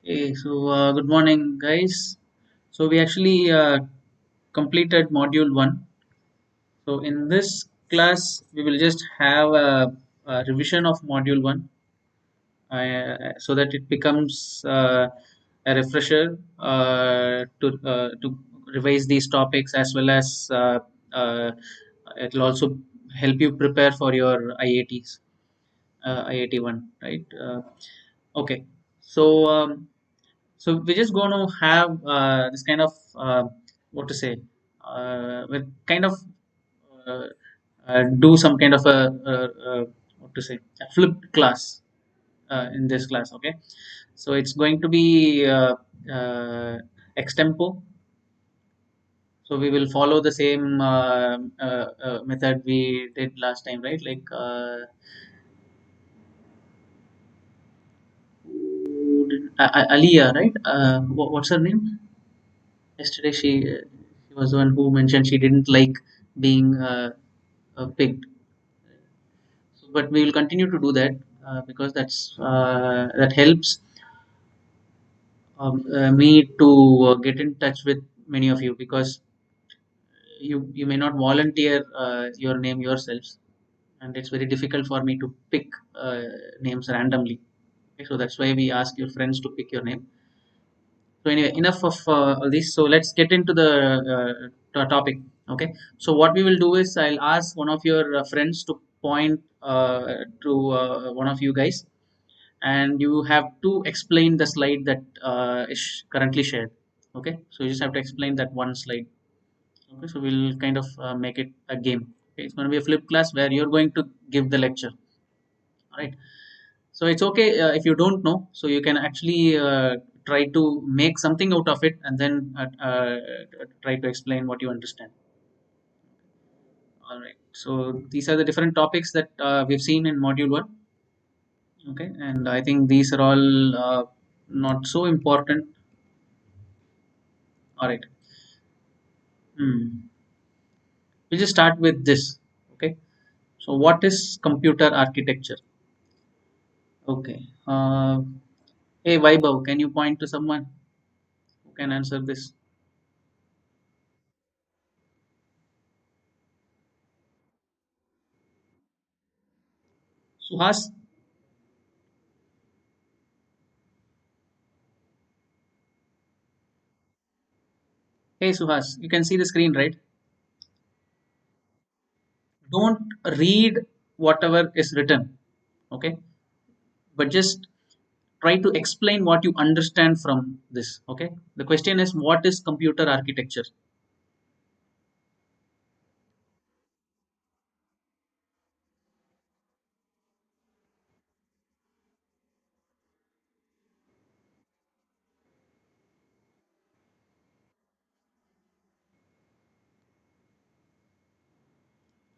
Okay, so good morning, guys. So we actually completed module one. So in this class, we will just have a revision of module one, so that it becomes a refresher to revise these topics as well as it will also help you prepare for your IATs, IAT one, right? Okay, so. So we're just going to have this kind of what to say, with kind of uh, do some kind of what to say, a flipped class in this class. Okay, so it's going to be extempo. So we will follow the same method we did last time, right? Like Aliyah, right? What's her name? Yesterday she was the one who mentioned she didn't like being picked. So, but we will continue to do that because that helps me to get in touch with many of you, because you may not volunteer your name yourselves, and it's very difficult for me to pick names randomly. Okay, so that's why we ask your friends to pick your name. So anyway, enough of all this. So let's get into the topic. Okay. So what we will do is I'll ask one of your friends to point to one of you guys, and you have to explain the slide that is currently shared. Okay. So you just have to explain that one slide. Okay. So we'll kind of make it a game. Okay. It's going to be a flip class where you're going to give the lecture. All right. So it's okay if you don't know, so you can actually try to make something out of it, and then try to explain what you understand. All right, so these are the different topics that we've seen in module 1. Okay, and I think these are all not so important. All right. We'll just start with this. Okay, so what is computer architecture? Okay. Hey Vaibhav, can you point to someone who can answer this? Suhas? Hey Suhas, you can see the screen, right? Don't read whatever is written, okay, but just try to explain what you understand from this. Okay, the question is, what is computer architecture?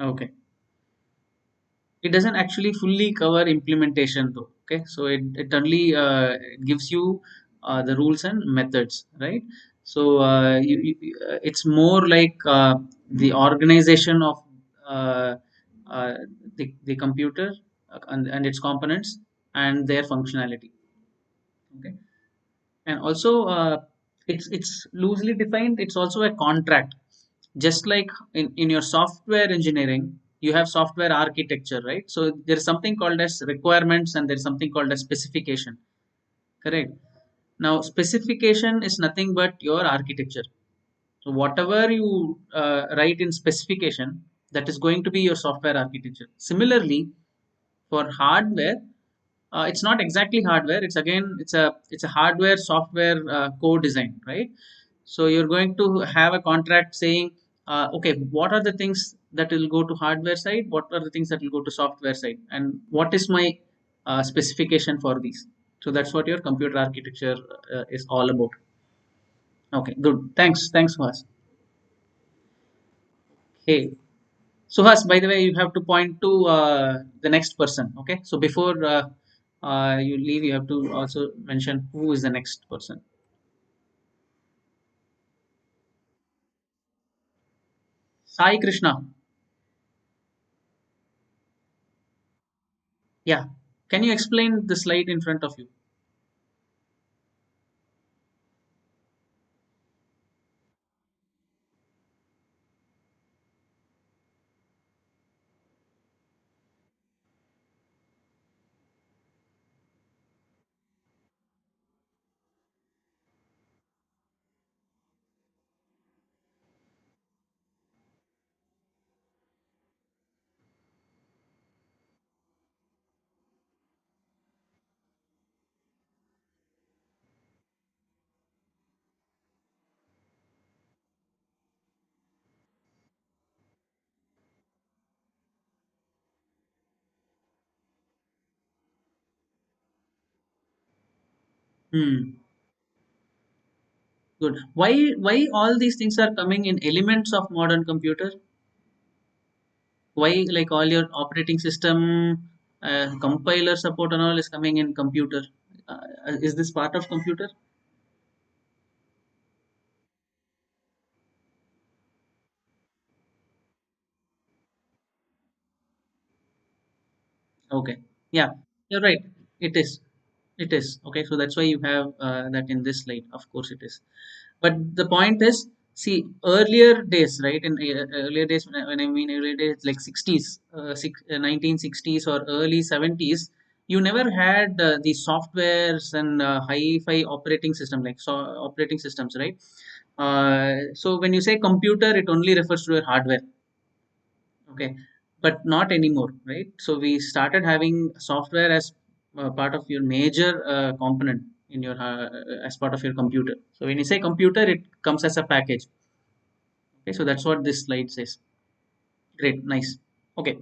Okay, it doesn't actually fully cover implementation though. Okay, so it only it gives you the rules and methods, right? So it's more like the organization of uh, uh, the computer, and its components and their functionality. Okay, and also it's loosely defined. It's also a contract, just like in your software engineering you have software architecture, right? So there is something called as requirements, and there is something called as specification. Correct. Now specification is nothing but your architecture. So whatever you write in specification, that is going to be your software architecture. Similarly, for hardware, it's not exactly hardware. It's again, it's a hardware software co-design, right? So you're going to have a contract saying, okay, what are the things that will go to hardware side, what are the things that will go to software side, and what is my specification for these. So that's what your computer architecture is all about. Okay, good. Thanks Suhas. Hey Suhas, by the way, you have to point to the next person. Okay, so before you leave, you have to also mention who is the next person. Sai Krishna. Yeah, can you explain the slide in front of you? Hmm. Good. Why all these things are coming in elements of modern computer? Why like all your operating system, compiler support and all is coming in computer? Is this part of computer? Okay. Yeah, you're right. It is. It is. Okay. So that's why you have that in this slide. Of course it is. But the point is, see, earlier days, right? In earlier days, when I mean earlier days, like 60s, 1960s or early 70s, you never had the softwares and hi-fi operating system, like operating systems, right? So when you say computer, it only refers to your hardware. Okay, but not anymore, right? So we started having software as part of your major component in your as part of your computer. So when you say computer, it comes as a package. Okay, so that's what this slide says. Great, nice. Okay,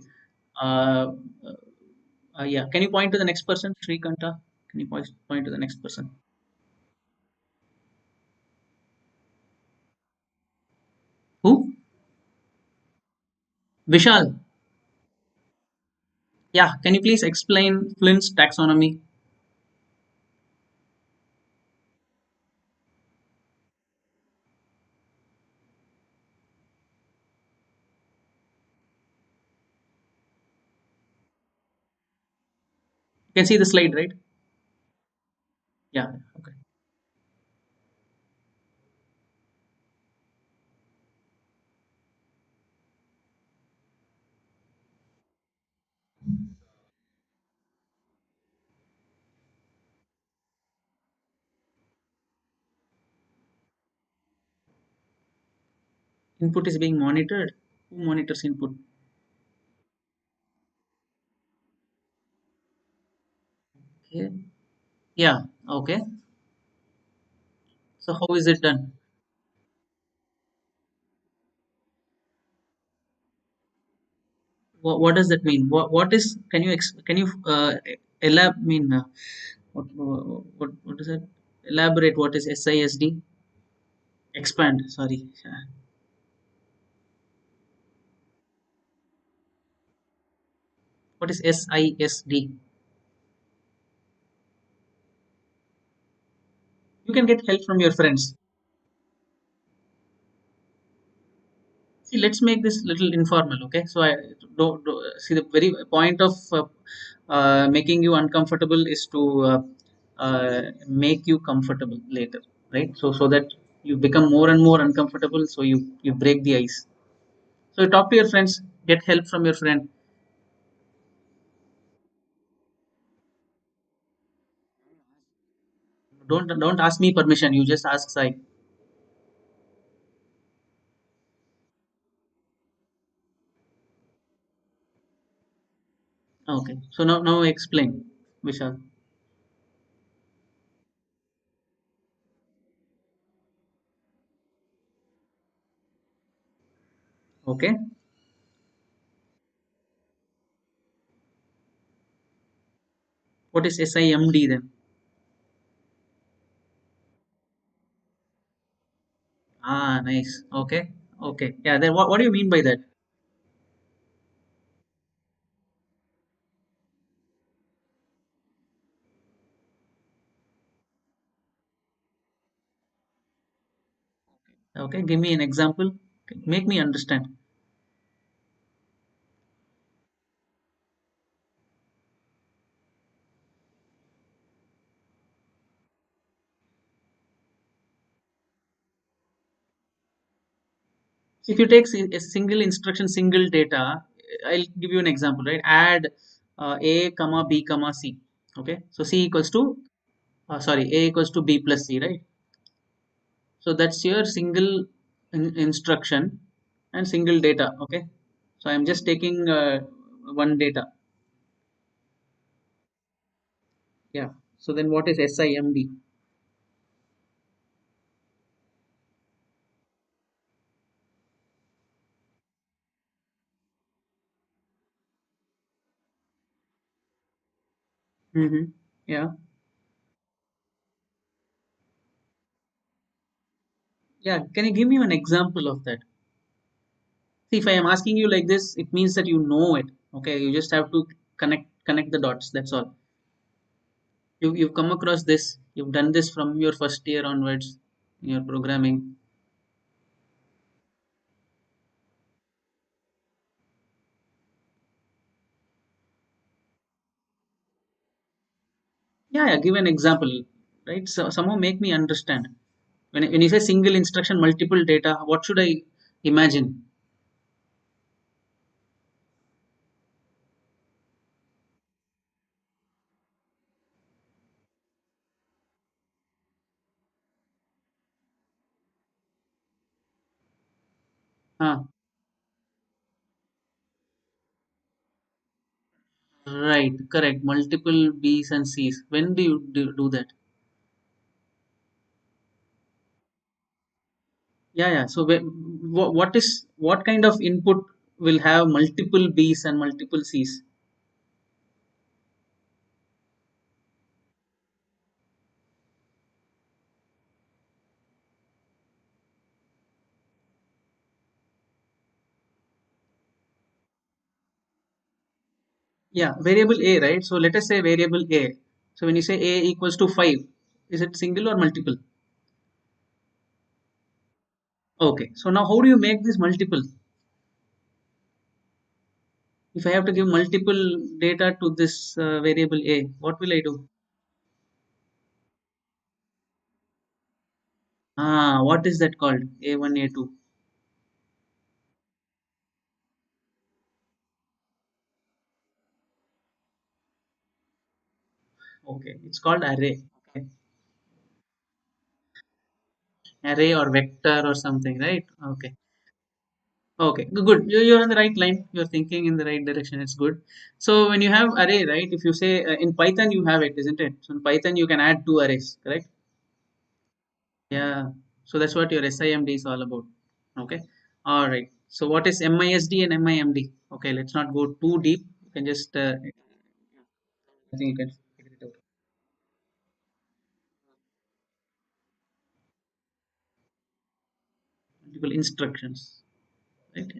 uh, yeah. Can you point to the next person, Srikanta? Can you point to the next person? Who? Vishal. Yeah. Can you please explain Flint's taxonomy? You can see the slide, right? Yeah. Okay. Input is being monitored. Who monitors input? Okay. Yeah. Okay. So how is it done? What does that mean? What is? Can you can you mean what is it? Elaborate. What is SISD? Expand. Sorry. What is SISD? You can get help from your friends. See, let's make this little informal, okay? So I do see the very point of making you uncomfortable is to make you comfortable later, right? So that you become more and more uncomfortable, so you break the ice. So you talk to your friends, get help from your friend. Don't ask me permission. You just ask Sai. Okay. So now explain, Vishal. Okay. What is SIMD then? Ah, nice. Okay. Okay. Yeah. Then what do you mean by that? Okay, give me an example. Okay, make me understand. If you take a single instruction, single data, I'll give you an example, right? Add A, comma B, comma C. Okay, so C equals to sorry, A equals to B plus C, right? So that's your single instruction and single data. Okay, so I'm just taking one data. Yeah. So then what is SIMD? Mm-hmm. Yeah. Yeah, can you give me an example of that? See, if I am asking you like this, it means that you know it. Okay, you just have to connect the dots. That's all. You've come across this. You've done this from your first year onwards in your programming. Yeah, yeah. Give an example, right? So somehow make me understand. When you say single instruction, multiple data, what should I imagine? Ah, right, correct. Multiple B's and C's. When do you do that? Yeah, yeah. So what kind of input will have multiple B's and multiple C's? Yeah, variable A, right? So let us say variable A. So when you say A equals to 5, is it single or multiple? Okay. So now how do you make this multiple? If I have to give multiple data to this variable A, what will I do? Ah, what is that called? A1, A2. Okay. It's called array. Okay. Array or vector or something, right? Okay. Okay, good. You're on the right line. You're thinking in the right direction. It's good. So when you have array, right? If you say in Python you have it, isn't it? So in Python you can add two arrays, correct? Yeah. So that's what your SIMD is all about. Okay. All right. So what is MISD and MIMD? Okay. Let's not go too deep. You can just. I think you can figure it out. Multiple instructions, right?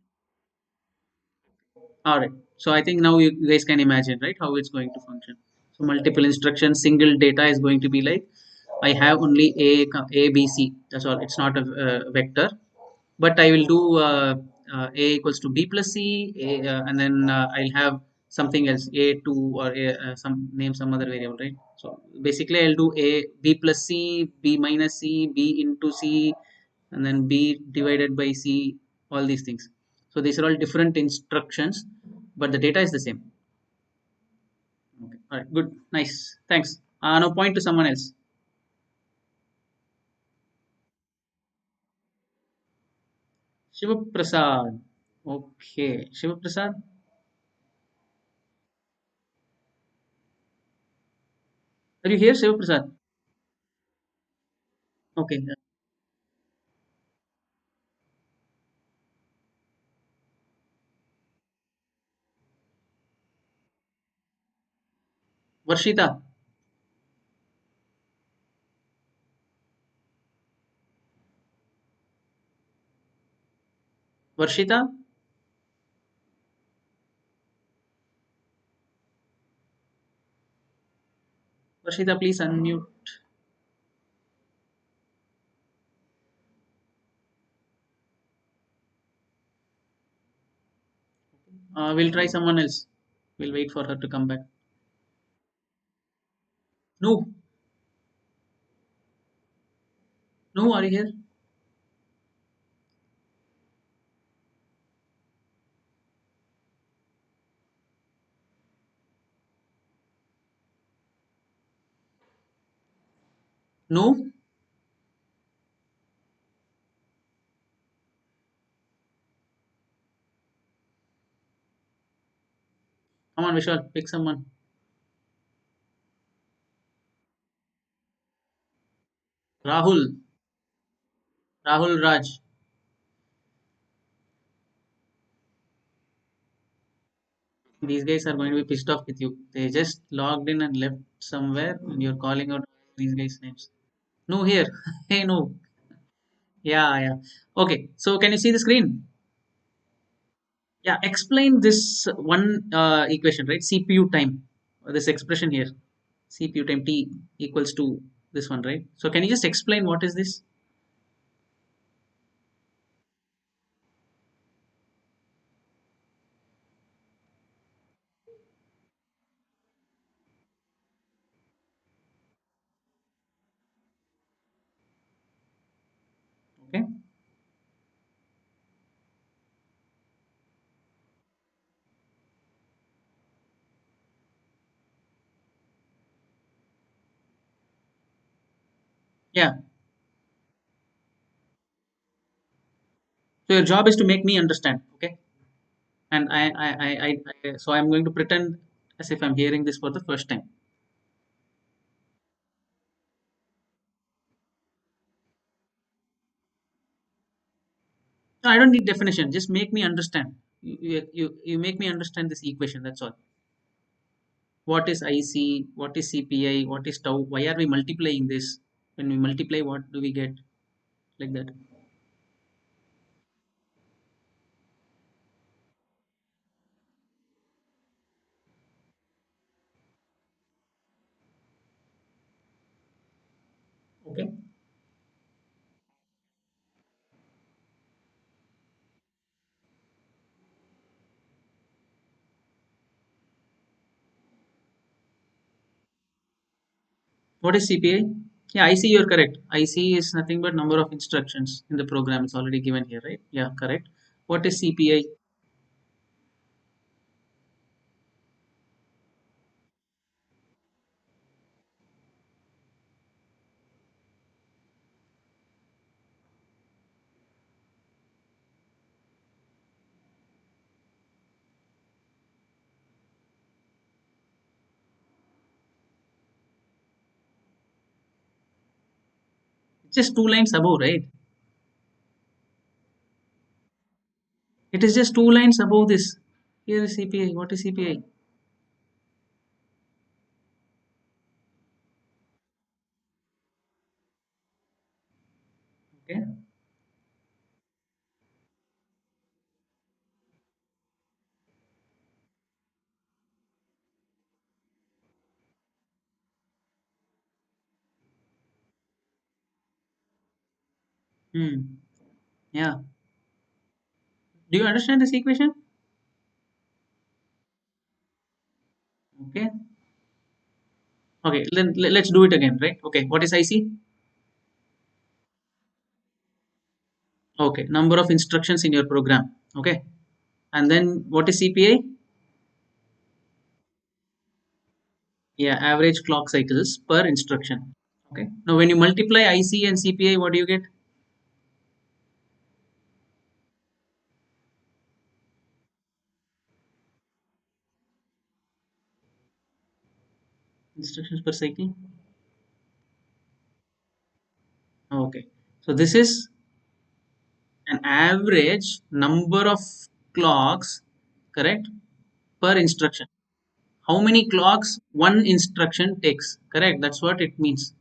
All right. So I think now you guys can imagine, right, how it's going to function. So multiple instructions, single data is going to be like I have only A, B, C. That's all. It's not a vector, but I will do A equals to B plus C, and then I'll have something else A2 or some name some other variable, right? So basically, I'll do A B plus C, B minus C, B into C, and then B divided by C. All these things. So these are all different instructions, but the data is the same. Okay. All right. Good. Nice. Thanks. Now point to someone else. Shiva Prasad. Okay. Shiva Prasad. Are you here, Shiva Prasad? Okay. Varshita. Varshita. Varshita, please unmute. We'll try someone else. We'll wait for her to come back. No. No, are you here? No. Come on, Vishal. Pick someone. Rahul. Rahul Raj. These guys are going to be pissed off with you. They just logged in and left somewhere and you're calling out these guys' names. No, here. Hey, no. Yeah, yeah. Okay, so can you see the screen? Yeah, explain this one equation, right? CPU time, this expression here, CPU time T equals to this one, right? So can you just explain what is this? Okay. Yeah. So your job is to make me understand. Okay. And so I'm going to pretend as if I'm hearing this for the first time. No, I don't need definition. Just make me understand. You make me understand this equation. That's all. What is IC? What is CPI? What is tau? Why are we multiplying this? When we multiply, what do we get? Like that. Okay. What is CPI? Yeah, IC. You're correct. IC is nothing but number of instructions in the program. It's already given here, right? Yeah, correct. What is CPI? Just two lines above, right? It is just two lines above this. Here is CPI. What is CPI? Okay. Hmm. Yeah. Do you understand this equation? Okay. Okay. Then let's do it again, right? Okay. What is IC? Okay. Number of instructions in your program. Okay. And then what is CPI? Yeah, average clock cycles per instruction. Okay. Now when you multiply IC and CPI, what do you get? Instructions per cycle. Okay. So this is an average number of clocks, correct, per instruction. How many clocks one instruction takes? Correct. That's what it means.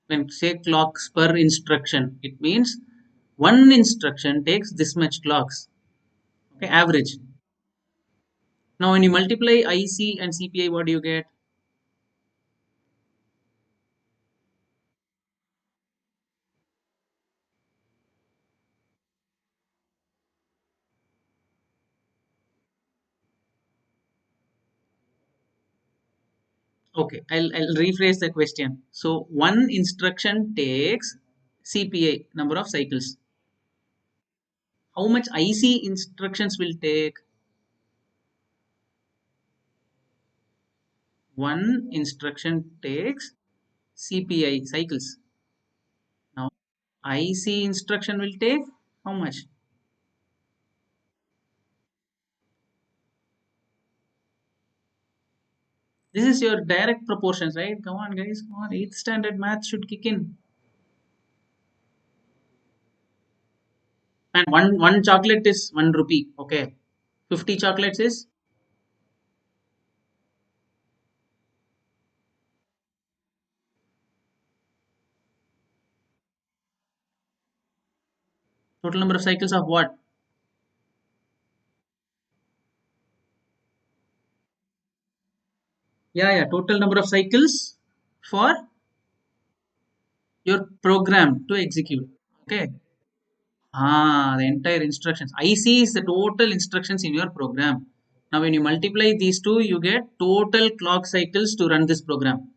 When say clocks per instruction, it means one instruction takes this much clocks. Okay, average. Now when you multiply IC and CPI, what do you get? Okay, I'll rephrase the question. So one instruction takes CPI, number of cycles. How much IC instructions will take? One instruction takes CPI cycles. Now IC instruction will take how much? This is your direct proportions, right? Come on, guys. Come on. 8th standard math should kick in. And one chocolate is 1 rupee. Okay. 50 chocolates is Total number of cycles of what? Yeah, yeah. Total number of cycles for your program to execute. Okay. The entire instructions. IC is the total instructions in your program. Now, when you multiply these two, you get total clock cycles to run this program.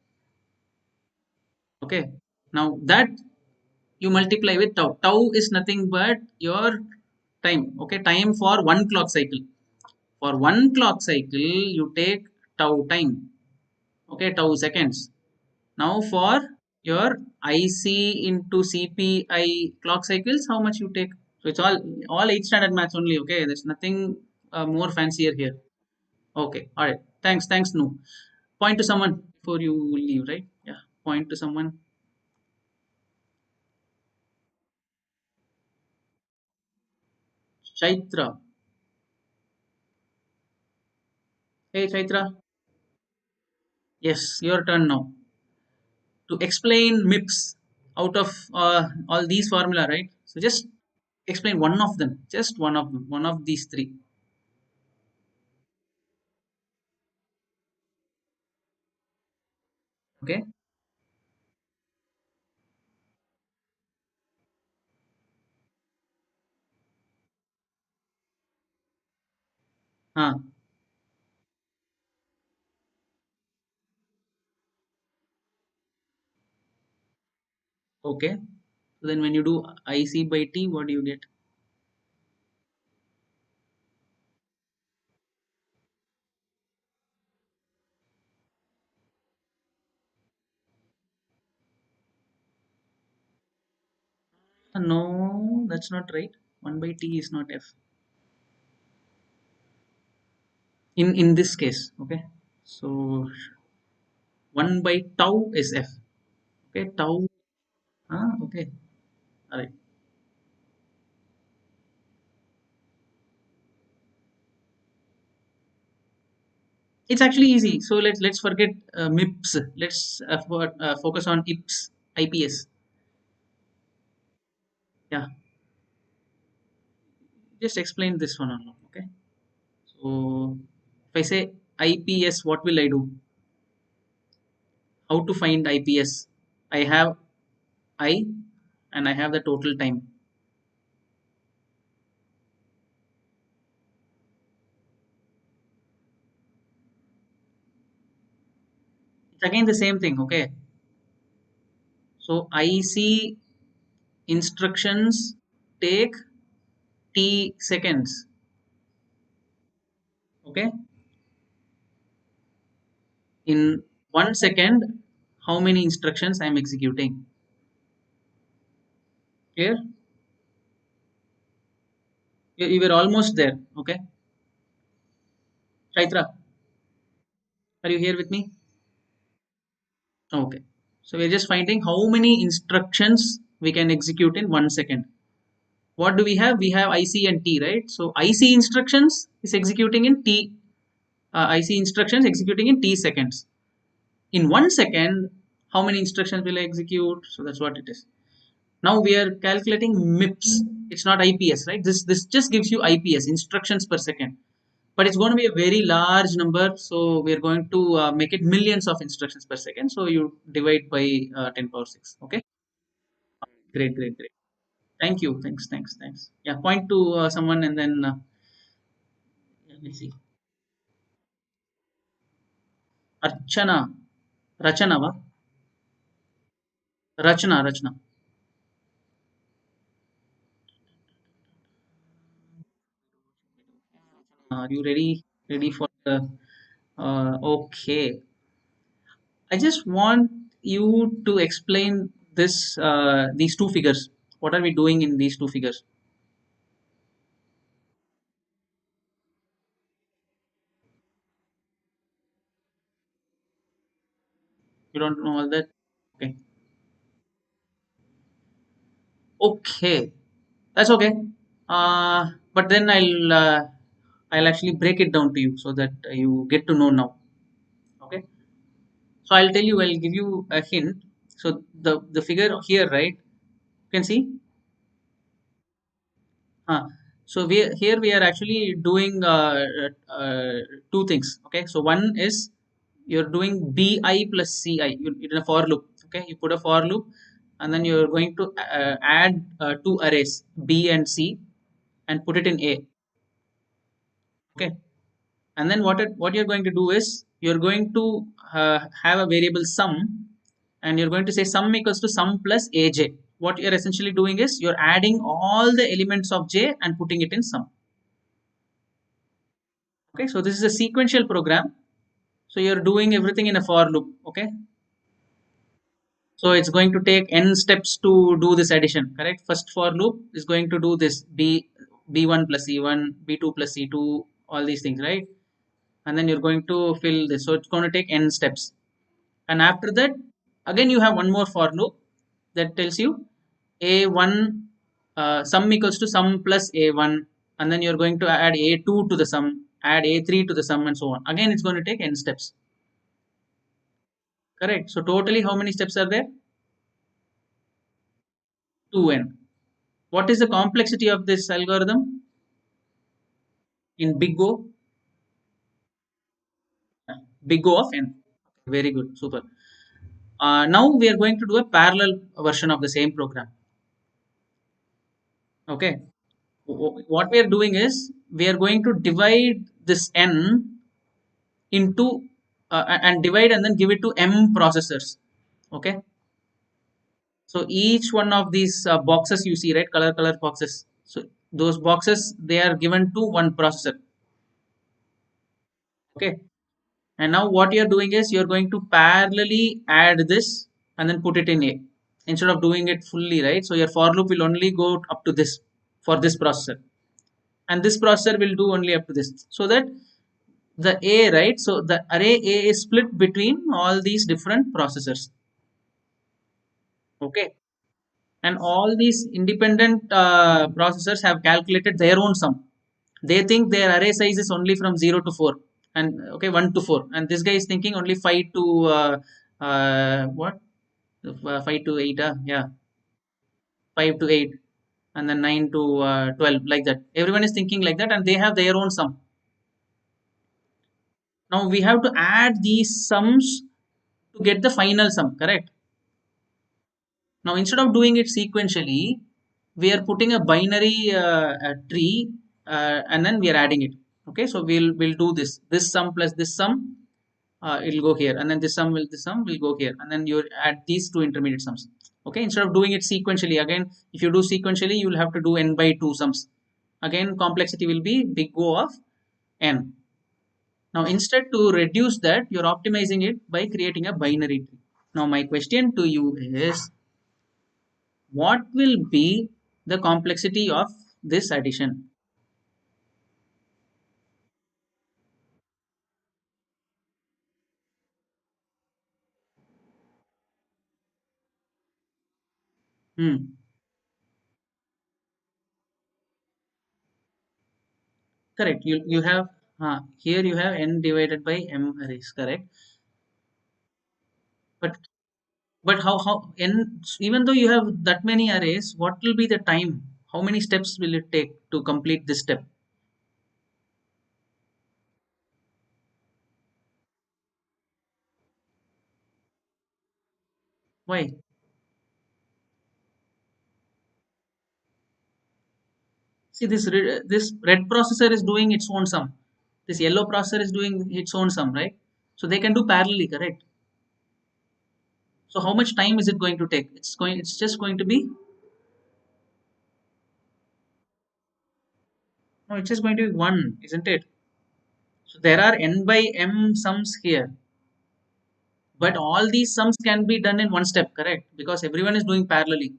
Okay. Now that you multiply with tau. Tau is nothing but your time. Okay. Time for one clock cycle. For one clock cycle, you take tau time. Okay. Tau seconds. Now for your IC into CPI clock cycles, how much you take? So it's all 8 standard maths only. Okay, there's nothing more fancier here. Okay, all right. Thanks, No. Point to someone before you leave, right? Yeah, point to someone. Chaitra. Hey, Chaitra. Yes, your turn now to explain MIPS out of all these formula, right? So just explain one of them, just one of them, one of these three. Okay. Huh. Okay. So then when you do IC by T, what do you get? No, that's not right. 1 by T is not F. In this case, okay. So 1 by tau is F. Okay, tau. Okay. All right. It's actually easy. So let's forget MIPS. Let's focus on IPS. IPS. Yeah. Just explain this one alone. Okay. So if I say IPS, what will I do? How to find IPS? I have I and I have the total time. It's again the same thing. Okay. So IC instructions take T seconds. Okay. In 1 second, how many instructions I am executing? Clear? You were almost there. Okay. Chaitra, are you here with me? Okay. So we're just finding how many instructions we can execute in 1 second. What do we have? We have IC and T, right? So IC instructions is executing in T. IC instructions executing in T seconds. In 1 second, how many instructions will I execute? So that's what it is. Now we are calculating MIPS. It's not IPS, right? This just gives you IPS, instructions per second. But it's going to be a very large number, so we are going to make it millions of instructions per second. So you divide by 10 power 6. Okay. Great. Thank you. Thanks. Yeah, point to someone and then let me see. Archana, Rachana, va? Rachna. Are you ready? Ready for the? Okay. I just want you to explain these two figures. What are we doing in these two figures? You don't know all that? Okay. Okay. That's okay. But then I'll actually break it down to you so that you get to know now. Okay. So I'll tell you. I'll give you a hint. So the figure here, right? You can see Uh, so we are actually doing two things. Okay, so one is you're doing bi plus ci in a for loop. Okay, you put a for loop, and then you're going to add two arrays b and c and put it in a. Okay, and then what you're going to do is you're going to have a variable sum, and you're going to say sum equals to sum plus aj. What you're essentially doing is you're adding all the elements of j and putting it in sum. Okay, so this is a sequential program, so you're doing everything in a for loop. Okay, so it's going to take n steps to do this addition. Correct, first for loop is going to do this b1 plus c1, b2 plus c2, all these things, right? And then you're going to fill this, so it's going to take n steps. And after that, again you have one more for loop that tells you a1 sum equals to sum plus a1, and then you're going to add a2 to the sum, add a3 to the sum, and so on. Again it's going to take n steps. Correct, so totally how many steps are there? 2n. What is the complexity of this algorithm in big O? Big O of n. Very good, super. Now we are going to do a parallel version of the same program. Okay, what we are doing is we are going to divide this n into and divide and then give it to m processors. Okay, so each one of these boxes you see, right, color boxes, so those boxes they are given to one processor. Okay, and now what you're doing is you're going to parallelly add this and then put it in a, instead of doing it fully, right? So your for loop will only go up to this for this processor, and this processor will do only up to this, so that the a, right, so the array a is split between all these different processors. Okay, and all these independent processors have calculated their own sum. They think their array size is only from 0 to 4, and okay, 1 to 4, and this guy is thinking only 5 to what 5 to 8, yeah, 5 to 8, and then 9 to 12, like that. Everyone is thinking like that, and they have their own sum. Now we have to add these sums to get the final sum, correct? Now instead of doing it sequentially, we are putting a binary tree, and then we are adding it. Okay, so we'll do this. This sum plus this sum, it'll go here, and then this sum will go here, and then you add these two intermediate sums. Okay, instead of doing it sequentially, again, if you do sequentially, you will have to do n by 2 sums. Again, complexity will be big O of n. Now instead, to reduce that, you're optimizing it by creating a binary tree. Now my question to you is, what will be the complexity of this addition? Hmm. Correct. You have here you have n divided by m arrays. Correct. But how n, even though you have that many arrays, what will be the time? How many steps will it take to complete this step? Why? See, this red processor is doing its own sum. This yellow processor is doing its own sum, right? So they can do parallelly, correct? So how much time is it going to take? It's just going to be, no, it's just going to be one, isn't it? So there are n by m sums here, but all these sums can be done in one step, correct? Because everyone is doing parallelly.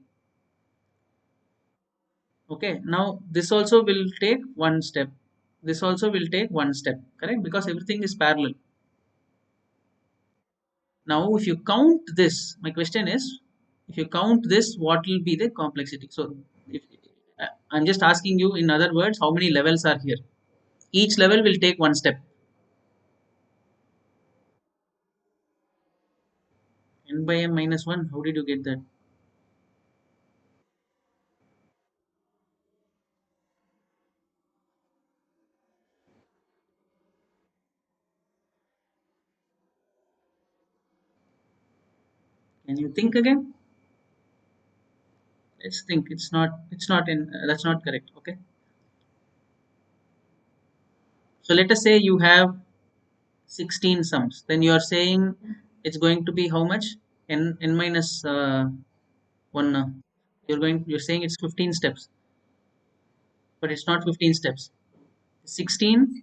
Okay, now this also will take one step. This also will take one step, correct? Because everything is parallel. Now, if you count this, my question is, if you count this, what will be the complexity? So, if, I'm just asking you, in other words, how many levels are here? Each level will take one step. N by m minus 1, how did you get that? Can you think again? Let's think. It's not in. That's not correct. Okay. So let us say you have 16 sums. Then you are saying it's going to be how much? N minus 1. You're saying it's 15 steps, but it's not 15 steps. 16,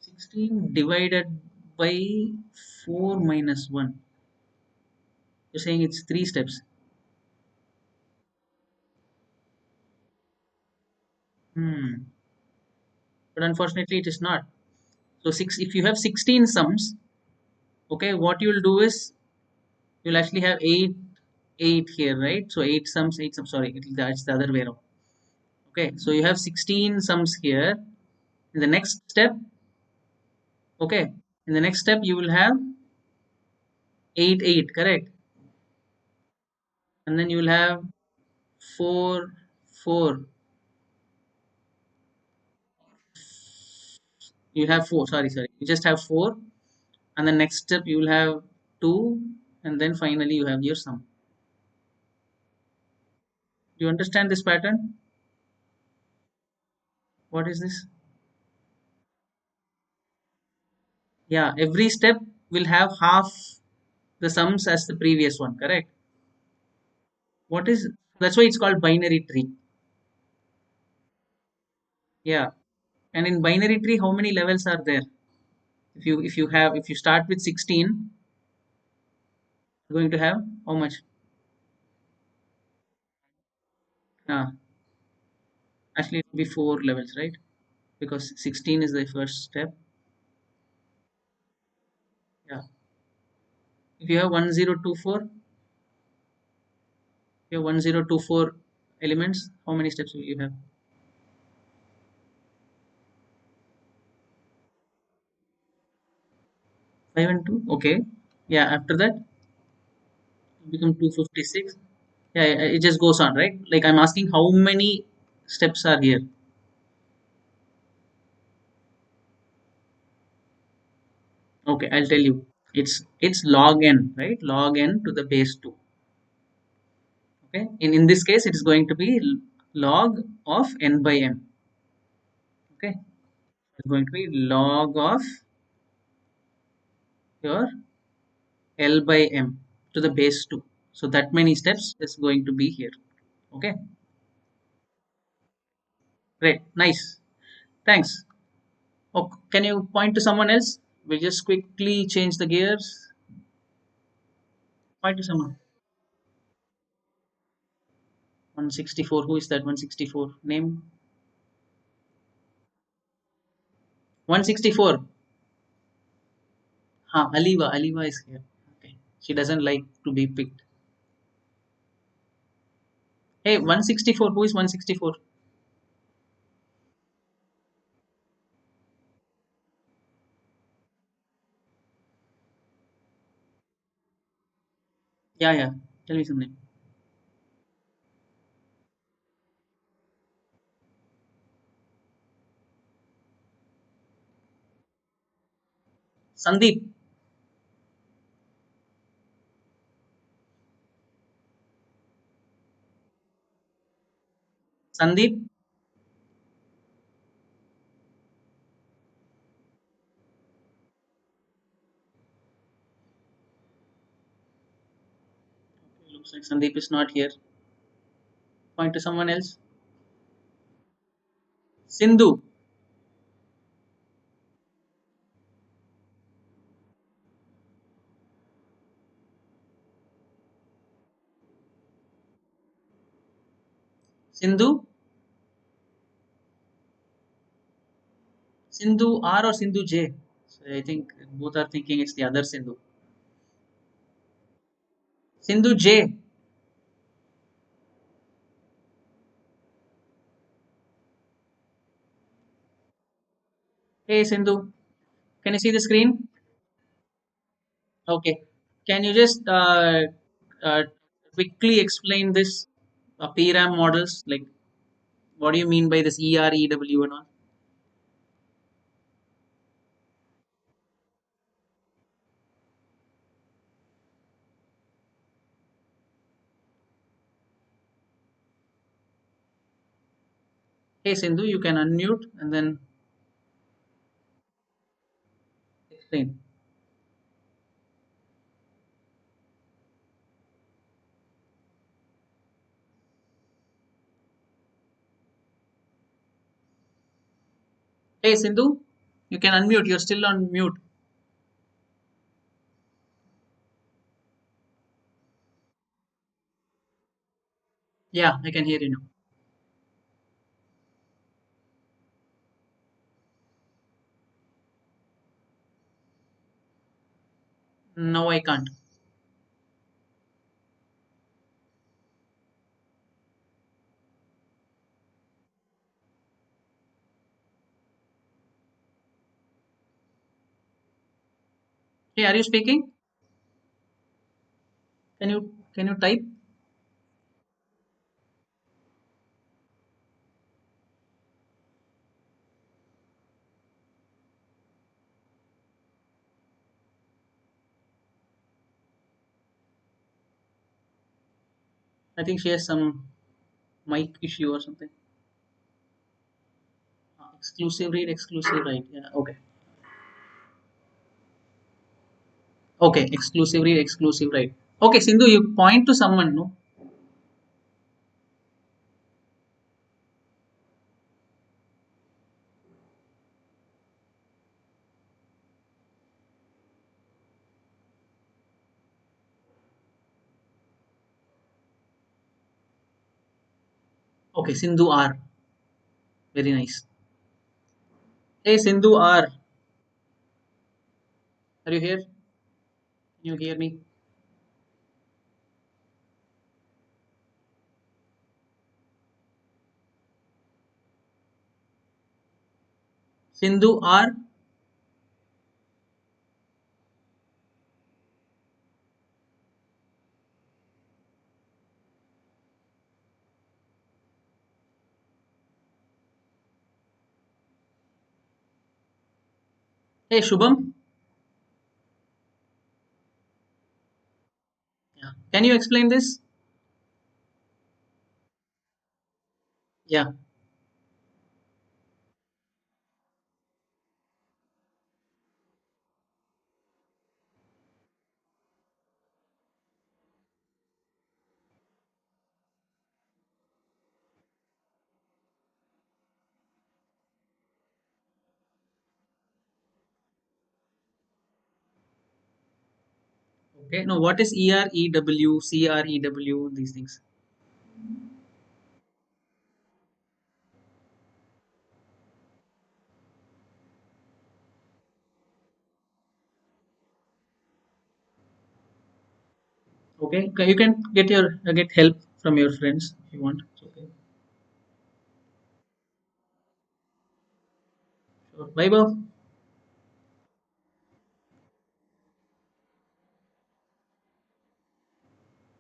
16 divided by 4 minus 1. You're saying it's 3 steps. Hmm. But unfortunately, it is not. So six. If you have 16 sums, okay, what you will do is you'll actually have 8 here, right? So 8 sums, 8 sums. Sorry, that's the other way around. Okay, so you have 16 sums here. In the next step, okay, in the next step you will have 8, correct? And then you will have 4, 4. You have 4. Sorry. You just have 4, and the next step you will have 2, and then finally you have your sum. Do you understand this pattern? What is this? Yeah, every step will have half the sums as the previous one, correct? What is That's why it's called binary tree. Yeah. And in binary tree, how many levels are there? If you start with 16, you're going to have how much? Ah, actually it will be 4 levels, right? Because 16 is the first step. Yeah. If you have 1024, you have 1024 elements, how many steps will you have? 5 and 2. Okay. Yeah, after that it become 256. Yeah, it just goes on, right? Like I'm asking how many steps are here. Okay, I'll tell you. It's log n, right? Log n to the base 2. Okay. In this case, it is going to be log of n by m. Okay. It's going to be log of your L by m to the base 2. So that many steps is going to be here. Okay. Great. Nice. Thanks. Oh, can you point to someone else? We'll just quickly change the gears. Point to someone. 164. Who is that? 164. Name 164. Aliva. Aliva is here. Okay. She doesn't like to be picked. Hey, 164. Who is 164? Yeah. Tell me something. Sandeep. Sandeep. Looks like Sandeep is not here. Point to someone else. Sindhu. Sindhu. Sindhu R or Sindhu J. So I think both are thinking it's the other Sindhu. Sindhu J. Hey Sindhu. Can you see the screen? Okay. Can you just uh, quickly explain this PRAM models? Like, what do you mean by this ER, EW, and all? Hey Sindhu, you can unmute and then explain. Hey Sindhu, you can unmute. You're still on mute. Yeah, I can hear you now. No, I can't. Hey, are you speaking? Can you type? I think she has some mic issue or something. Exclusive read, exclusive write. Yeah, okay. Okay, exclusive read, exclusive write. Okay, Sindhu, you point to someone, no? Okay, Sindhu R. Very nice. Hey, Sindhu R. Are you here? Can you hear me? Sindhu R. Hey, Shubham. Yeah. Can you explain this? Yeah. Okay. No, what is EREW, CREW, these things? Okay. You can get help from your friends if you want. It's okay. Sure. Bye, Bob.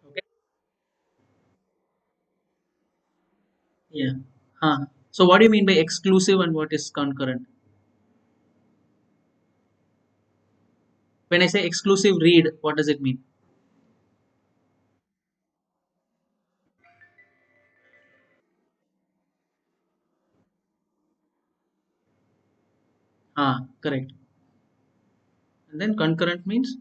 Okay. Yeah. Huh. So what do you mean by exclusive and what is concurrent? When I say exclusive read, what does it mean? Ah, correct. And then concurrent means?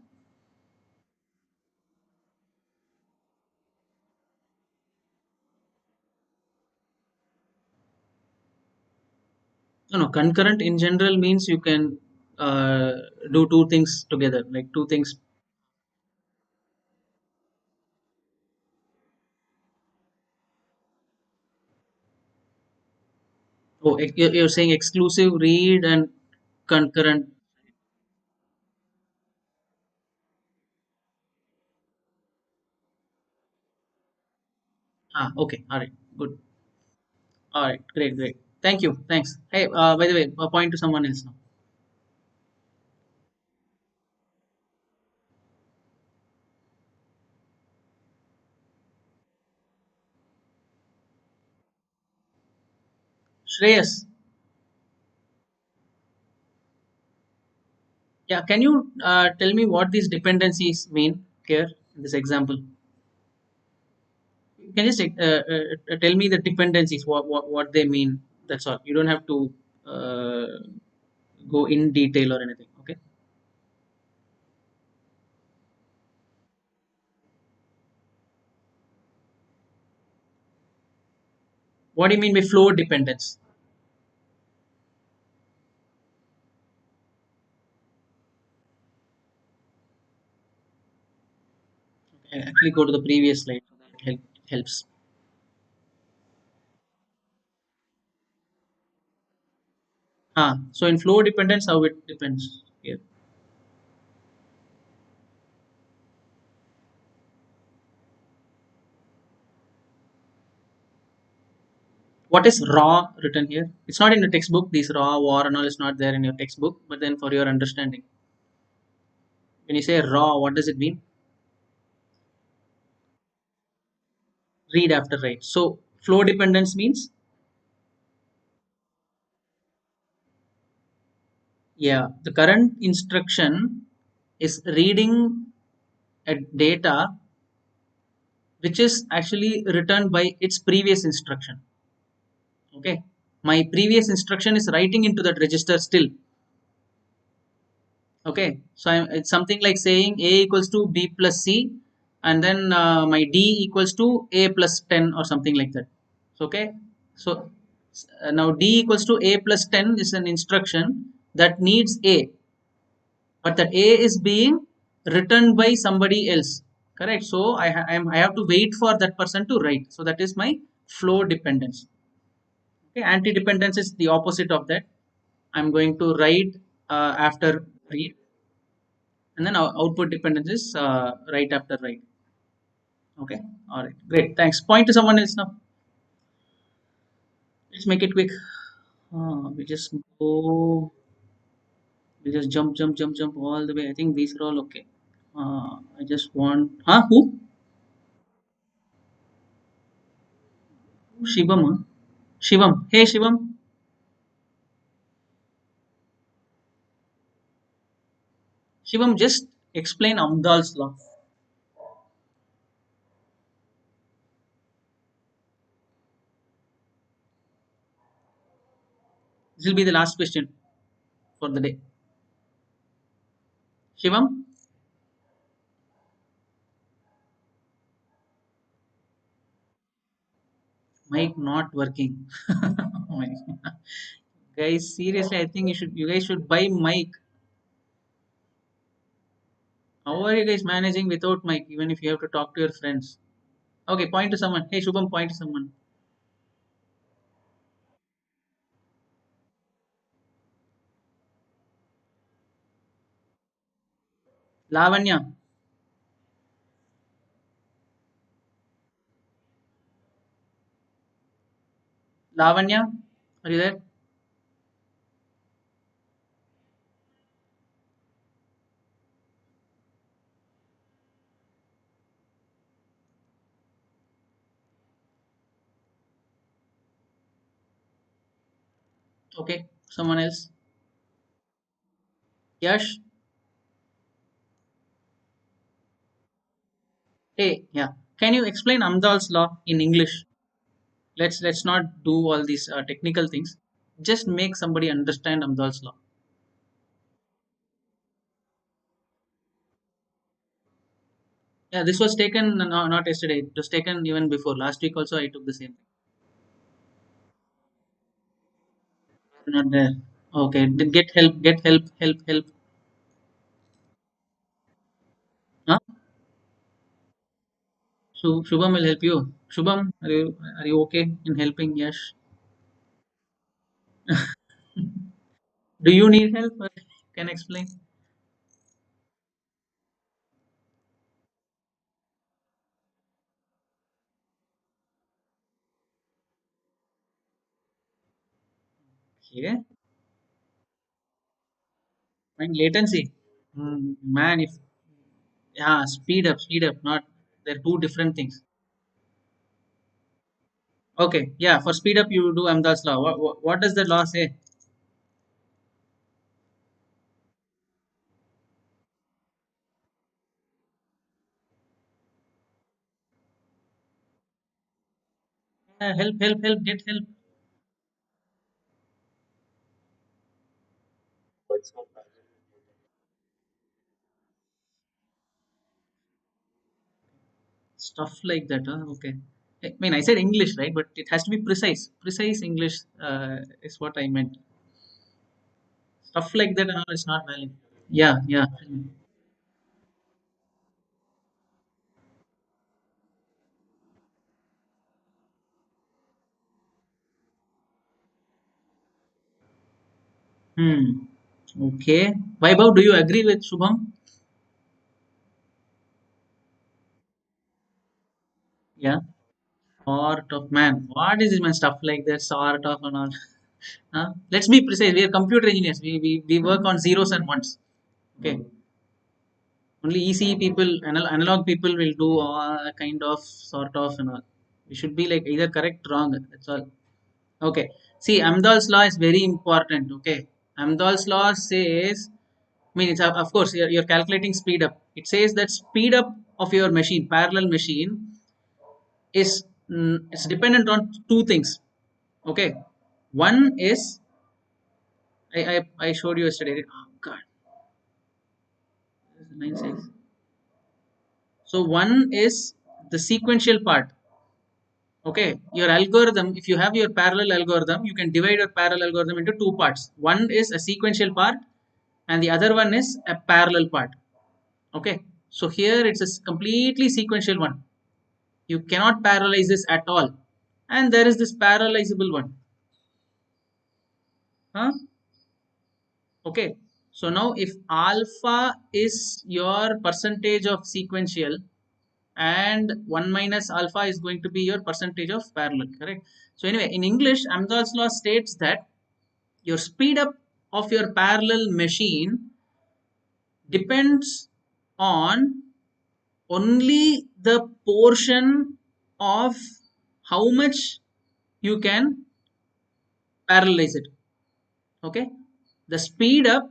No, no. Concurrent in general means you can uh, do two things together, like two things. Oh, you're saying exclusive read and concurrent. Ah, okay. All right. Good. All right. Great. Great. Thank you. Thanks. Hey, by the way, a point to someone else now. Shreyas. Yeah. Can you tell me what these dependencies mean here in this example? Can you just tell me the dependencies, what they mean? That's all. You don't have to uh, go in detail or anything. Okay. What do you mean by flow dependence? Actually, go to the previous slide. So that helps. So in flow dependence, how it depends here. What is raw written here? It's not in the textbook. This raw war and all is not there in your textbook. But then for your understanding, when you say raw, what does it mean? Read after write. So flow dependence means, yeah, the current instruction is reading a data which is actually returned by its previous instruction. Okay, my previous instruction is writing into that register still. Okay, so it's something like saying a equals to b plus c, and then my d equals to a plus 10 or something like that. So, okay, so now d equals to a plus 10 is an instruction that needs a, but that a is being written by somebody else. Correct. So I have to wait for that person to write. So that is my flow dependence. Okay, anti dependence is the opposite of that. I'm going to write after read, and then our output dependence is write after write. Okay, all right, great, thanks. Point to someone else now. Let's make it quick. We just go, we just jump all the way. I think these are all okay. I just want, who? Shivam, huh? Shivam, hey Shivam. Shivam, just explain Amdal's law. This will be the last question for the day. Shivam, mic not working. Oh my God. Guys, seriously, I think you guys should buy mic. How are you guys managing without mic, even if you have to talk to your friends? Okay, point to someone. Hey, Shubham, point to someone. Lavanya. Lavanya, are you there? Okay, someone else. Yash. Hey, yeah. Can you explain Amdal's law in English? Let's not do all these technical things. Just make somebody understand Amdal's law. Yeah, this was taken not yesterday. It was taken even before. Last week also I took the same thing. Not there. Okay, get help, get help, help, help. Huh? So Shubham will help you. Shubham, are you okay in helping Yash? Do you need help? Or can I explain? Okay. Find latency. Man, if yeah, speed up. Not they're two different things. Okay, yeah. For speed up, you do Amdas law. What does the law say? Help, help, help. Get help. Stuff like that, huh? Okay. I mean, I said English, right? But it has to be precise. Precise English is what I meant. Stuff like that and all is not valid. Yeah, yeah. Hmm. Okay. Vaibhav, do you agree with Shubham? Yeah. Sort of, man. What is it, man? Stuff like that, sort of and all. Huh? Let's be precise. We are computer engineers. We work on zeros and ones. Okay. Only ECE people, analog people will do all kind of, sort of and all. We should be like either correct, wrong. That's all. Okay. See, Amdahl's law is very important. Okay. Amdahl's law says, I mean, it's of course you're calculating speed up. It says that speed up of your machine, parallel machine, is it's dependent on two things. Okay. One is I showed you yesterday. Oh God, this is 9 6. So one is the sequential part. Okay, your algorithm. If you have your parallel algorithm, you can divide your parallel algorithm into two parts. One is a sequential part, and the other one is a parallel part. Okay, so here it's a completely sequential one. You cannot parallelize this at all, and there is this parallelizable one. Huh? Okay, so now if alpha is your percentage of sequential and 1 minus alpha is going to be your percentage of parallel, correct? So anyway, in English, Amdahl's law states that your speed up of your parallel machine depends on only the portion of how much you can parallelize it. Okay, the speed up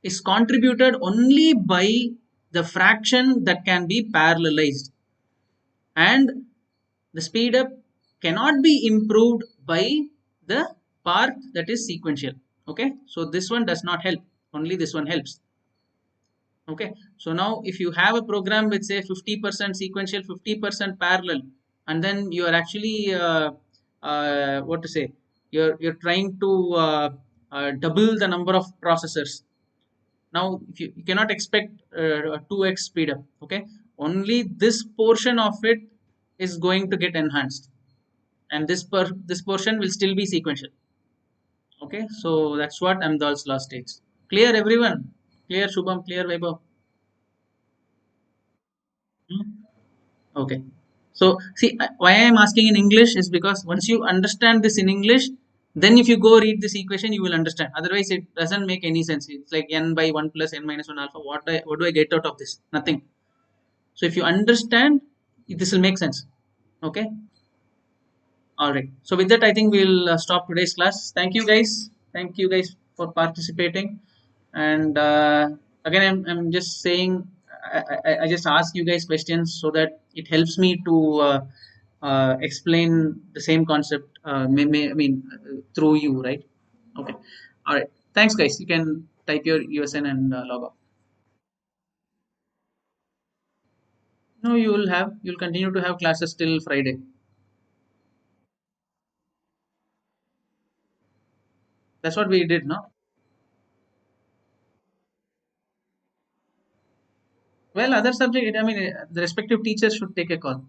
is contributed only by the fraction that can be parallelized, and the speed up cannot be improved by the part that is sequential. Okay, so this one does not help, only this one helps. Okay, so now if you have a program with say 50% sequential, 50% parallel, and then you are actually what to say, you're trying to double the number of processors. Now you cannot expect a 2x speed up. Okay, only this portion of it is going to get enhanced, and this portion will still be sequential. Okay, so that's what Amdahl's law states. Clear, everyone? Clear, Shubham? Clear, Vaibhav? Hmm? Okay. So see, why I am asking in English is because once you understand this in English, then if you go read this equation, you will understand. Otherwise, it doesn't make any sense. It's like n by 1 plus n minus 1 alpha. What do I get out of this? Nothing. So if you understand, this will make sense. Okay. All right. So with that, I think we'll stop today's class. Thank you, guys. Thank you, guys, for participating. And again, I'm just saying, I just ask you guys questions so that it helps me to explain the same concept. I mean, through you, right? Okay. All right. Thanks, guys. You can type your USN and log off. No, you'll continue to have classes till Friday. That's what we did, no? Well, other subject, I mean, the respective teachers should take a call.